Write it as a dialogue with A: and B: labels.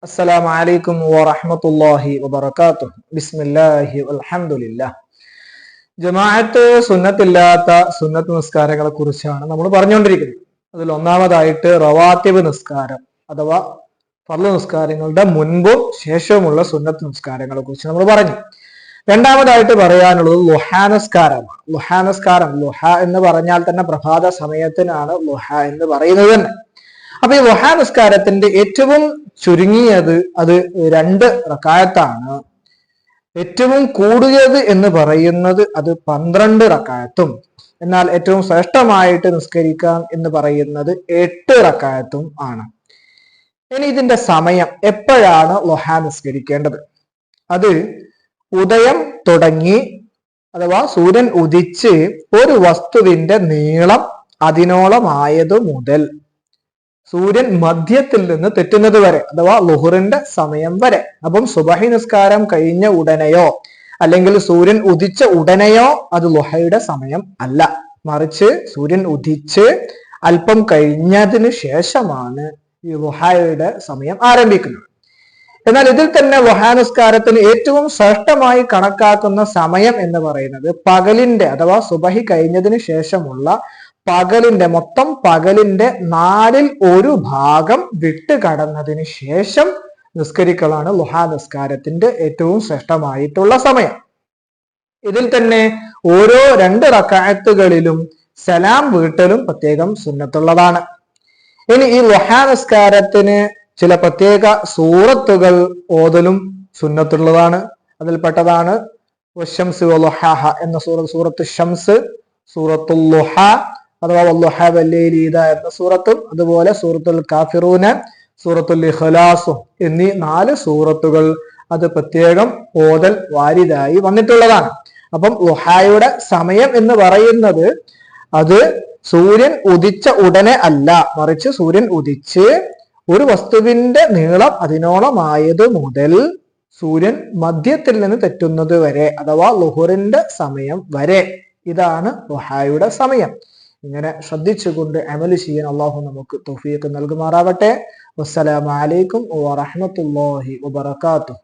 A: അസ്സലാമു അലൈക്കും വറഹ്മത്തുള്ളാഹി വബറകാതുഹു. ബിസ്മില്ലാഹി വൽഹംദുലില്ലാഹ്. ജമാഅത്ത് സുന്നത്തില്ലാത്ത സുന്നത്ത് നിസ്കാരങ്ങളെ കുറിച്ചാണ് നമ്മൾ പറഞ്ഞുകൊണ്ടിരിക്കുന്നത്. അതിൽ ഒന്നാമതായിട്ട് റവാത്തിബ് നിസ്കാരം അഥവാ ഫർള് നിസ്കാരങ്ങളുടെ മുൻപും ശേഷവുമുള്ള സുന്നത്ത് നിസ്കാരങ്ങളെ കുറിച്ച് നമ്മൾ പറഞ്ഞു. രണ്ടാമതായിട്ട് പറയാനുള്ളത് ളുഹാ നിസ്കാരമാണ്. ളുഹാ നിസ്കാരം, ളുഹ എന്ന് പറഞ്ഞാൽ തന്നെ പ്രഭാത സമയത്തിനാണ് ളുഹ എന്ന് പറയുന്നത് തന്നെ. അപ്പൊ ഈ ളുഹാ നിസ്കാരത്തിന്റെ ഏറ്റവും ചുരുങ്ങിയത് അത് 2 റക്അത്താണ്. ഏറ്റവും കൂടിയത് എന്ന് പറയുന്നത് അത് 12 റക്അത്തും. എന്നാൽ ഏറ്റവും ശ്രേഷ്ഠമായിട്ട് നിസ്കരിക്കാം എന്ന് പറയുന്നത് 8 റക്അത്തും ആണ്. ഇനി ഇതിന്റെ സമയം എപ്പോഴാണ് ളുഹാ നിസ്കരിക്കേണ്ടത്? അത് ഉദയം തുടങ്ങി അഥവാ സൂര്യൻ ഉദിച്ച് ഒരു വസ്തുവിന്റെ നീളം അതിനോളമായത് മുതൽ സൂര്യൻ മധ്യത്തിൽ നിന്ന് തെറ്റുന്നത് വരെ അഥവാ ളുഹറിന്റെ സമയം വരെ. അപ്പം സുബഹി നിസ്കാരം കഴിഞ്ഞ ഉടനെയോ അല്ലെങ്കിൽ സൂര്യൻ ഉദിച്ച ഉടനെയോ അത് ളുഹയുടെ സമയം അല്ല, മറിച്ച് സൂര്യൻ ഉദിച്ച് അല്പം കഴിഞ്ഞതിന് ശേഷമാണ് ഈ ളുഹയുടെ സമയം ആരംഭിക്കുന്നത്. എന്നാൽ ഇതിൽ തന്നെ ളുഹാ നിസ്കാരത്തിന് ഏറ്റവും ശ്രേഷ്ഠമായി കണക്കാക്കുന്ന സമയം എന്ന് പറയുന്നത് പകലിന്റെ അഥവാ സുബഹി കഴിഞ്ഞതിന് ശേഷമുള്ള മൊത്തം പകലിന്റെ 1/4 ഭാഗം വിട്ട് കടന്നതിന് ശേഷം നിസ്കരിക്കലാണ് ളുഹാ നിസ്കാരത്തിന്റെ ഏറ്റവും ശ്രേഷ്ഠമായിട്ടുള്ള സമയം. ഇതിൽ തന്നെ ഓരോ 2 റക്അത്തുകളിലും സലാം വീട്ടലും പ്രത്യേകം സുന്നത്തുള്ളതാണ്. ഇനി ഈ ളുഹാ നിസ്കാരത്തിന് ചില പ്രത്യേക സൂറത്തുകൾ ഓതലും സുന്നത്തുള്ളതാണ്. അതിൽപ്പെട്ടതാണ് വശംസ് വളുഹാഹ എന്ന സൂറത്ത് ഷംസ്, സൂറത്തുൽ ളുഹ അഥവാ വല്ലുഹ വല്ലൈലി ഇദാ എന്ന സൂറത്തും, അതുപോലെ സൂറത്തുൽ കാഫിറൂന, സൂറത്തുൽ ഇഖ്ലാസും എന്നീ 4 സൂറത്തുകൾ അത് പ്രത്യേകം ഓതൽ വാരിദായി വന്നിട്ടുള്ളതാണ്. അപ്പം ളുഹായുടെ സമയം എന്ന് പറയുന്നത് അത് സൂര്യൻ ഉദിച്ച ഉടനെ അല്ല, മറിച്ച് സൂര്യൻ ഉദിച്ച് ഒരു വസ്തുവിന്റെ നീളം അതിനോളമായത് മുതൽ സൂര്യൻ മധ്യത്തിൽ നിന്ന് തെറ്റുന്നത് വരെ അഥവാ ളുഹറിന്റെ സമയം വരെ. ഇതാണ് ളുഹായുടെ സമയം. ഇങ്ങനെ ശ്രദ്ധിച്ചുകൊണ്ട് അമല് ചെയ്യാൻ അള്ളാഹു നമുക്ക് തൗഫീഖ് നൽകുമാറാവട്ടെ. വസ്സലാമു അലൈക്കും വറഹ്മത്തുള്ളാഹി വബറകാതുഹു.